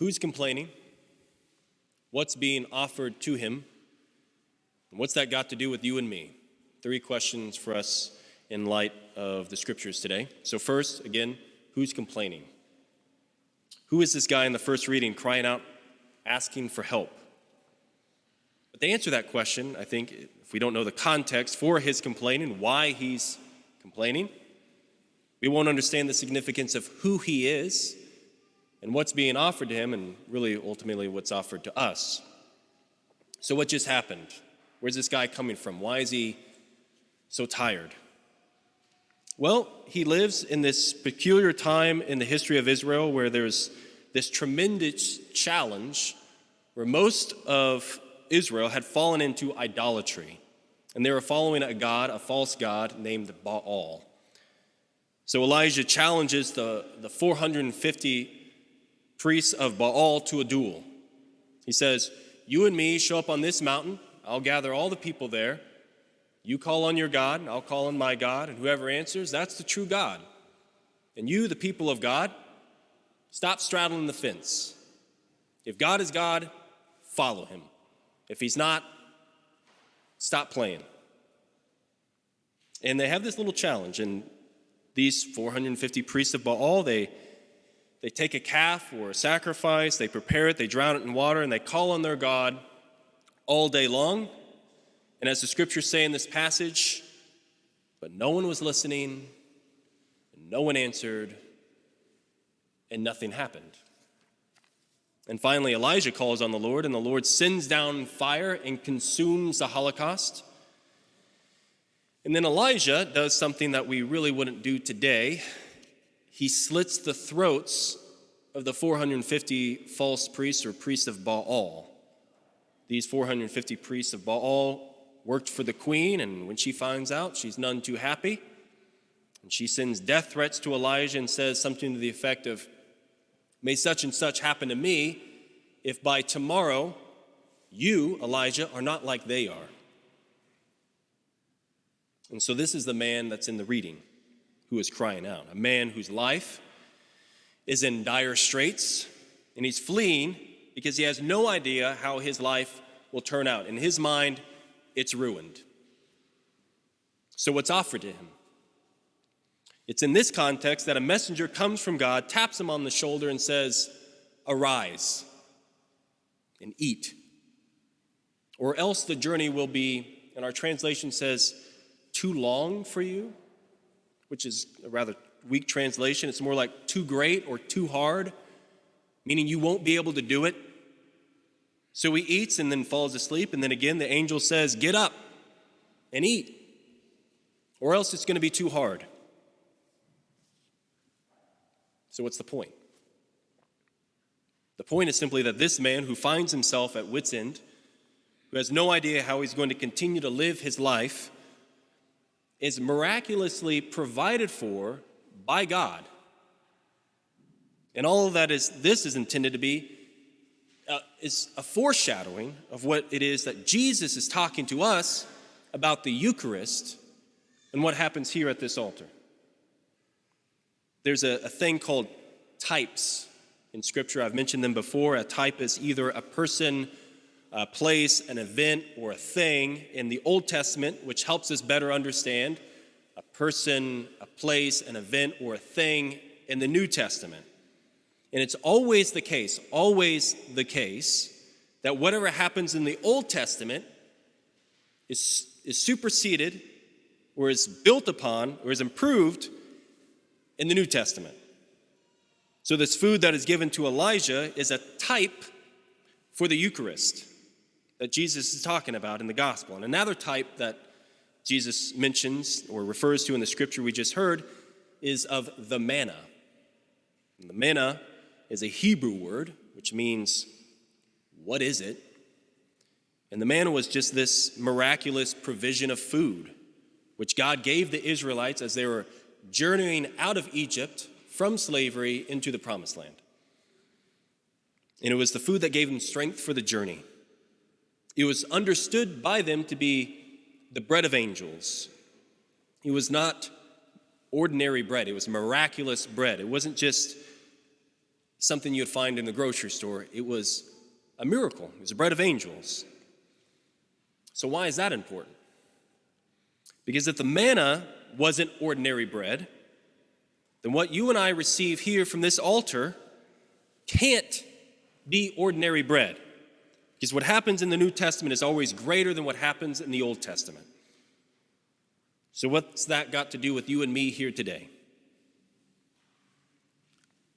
Who's complaining? What's being offered to him? And what's that got to do with you and me? 3 questions for us in light of the scriptures today. So first, again, who's complaining? Who is this guy in the first reading crying out, asking for help? But to answer that question, I think, if we don't know the context for his complaining, why he's complaining, we won't understand the significance of who he is and what's being offered to him, and really ultimately what's offered to us. So what just happened? Where's this guy coming from? Why is he so tired? Well, he lives in this peculiar time in the history of Israel where there's this tremendous challenge where most of Israel had fallen into idolatry, and they were following a false god named Baal. So Elijah challenges the 450 priests of Baal to a duel. He says, you and me show up on this mountain, I'll gather all the people there. You call on your God, and I'll call on my God, and whoever answers, that's the true God. And you, the people of God, stop straddling the fence. If God is God, follow him. If he's not, stop playing. And they have this little challenge, and these 450 priests of Baal, they take a calf or a sacrifice, they prepare it, they drown it in water, and they call on their God all day long. And as the scriptures say in this passage, but no one was listening, and no one answered, and nothing happened. And finally, Elijah calls on the Lord, and the Lord sends down fire and consumes the Holocaust. And then Elijah does something that we really wouldn't do today. He slits the throats of the 450 false priests or priests of Baal. These 450 priests of Baal worked for the queen, and when she finds out, she's none too happy. And she sends death threats to Elijah and says something to the effect of, may such and such happen to me if by tomorrow you, Elijah, are not like they are. And so this is the man that's in the reading who is crying out, a man whose life is in dire straits, and he's fleeing because he has no idea how his life will turn out. In his mind, it's ruined. So what's offered to him? It's in this context that a messenger comes from God, taps him on the shoulder, and says, arise and eat. Or else the journey will be, and our translation says, too long for you, which is a rather weak translation. It's more like too great or too hard, meaning you won't be able to do it. So he eats and then falls asleep, and then again the angel says, get up and eat, or else it's going to be too hard. So what's the point? The point is simply that this man who finds himself at wit's end, who has no idea how he's going to continue to live his life, is miraculously provided for by God. And all of that this is intended to be is a foreshadowing of what it is that Jesus is talking to us about the Eucharist and what happens here at this altar. There's a thing called types in Scripture. I've mentioned them before. A type is either a person, a place, an event, or a thing in the Old Testament, which helps us better understand a person, a place, an event, or a thing in the New Testament. And it's always the case that whatever happens in the Old Testament is superseded or is built upon or is improved in the New Testament. So this food that is given to Elijah is a type for the Eucharist that Jesus is talking about in the gospel. And another type that Jesus mentions or refers to in the scripture we just heard is of the manna. And the manna is a Hebrew word, which means, what is it? And the manna was just this miraculous provision of food, which God gave the Israelites as they were journeying out of Egypt from slavery into the promised land. And it was the food that gave them strength for the journey. It was understood by them to be the bread of angels. It was not ordinary bread. It was miraculous bread. It wasn't just something you'd find in the grocery store. It was a miracle. It was the bread of angels. So why is that important? Because if the manna wasn't ordinary bread, then what you and I receive here from this altar can't be ordinary bread. Because what happens in the New Testament is always greater than what happens in the Old Testament. So what's that got to do with you and me here today?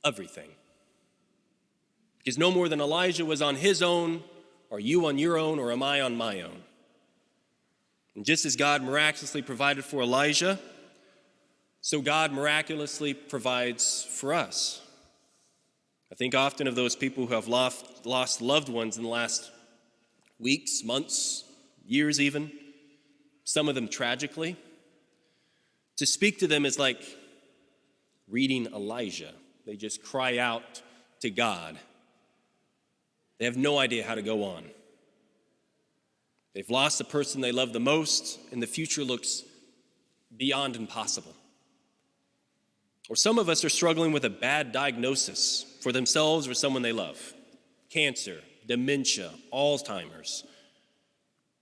Everything. Because no more than Elijah was on his own, are you on your own, or am I on my own? And just as God miraculously provided for Elijah, so God miraculously provides for us. I think often of those people who have lost loved ones in the last weeks, months, years even, some of them tragically. To speak to them is like reading Elijah. They just cry out to God. They have no idea how to go on. They've lost the person they love the most, and the future looks beyond impossible. Or some of us are struggling with a bad diagnosis for themselves or someone they love. Cancer, dementia, Alzheimer's.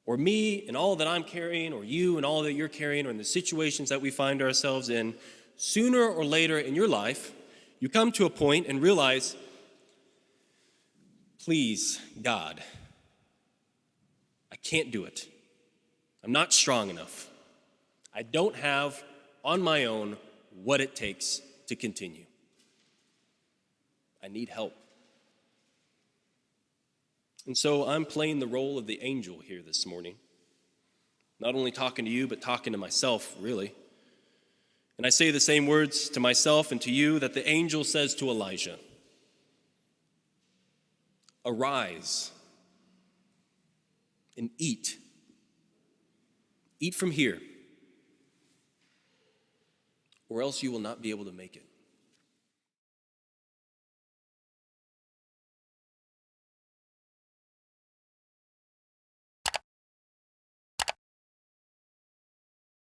Or me and all that I'm carrying, or you and all that you're carrying, or in the situations that we find ourselves in. Sooner or later in your life, you come to a point and realize, please, God, I can't do it. I'm not strong enough. I don't have on my own what it takes to continue. I need help. And so I'm playing the role of the angel here this morning. Not only talking to you, but talking to myself, really. And I say the same words to myself and to you that the angel says to Elijah. Arise and eat. Eat from here, or else you will not be able to make it.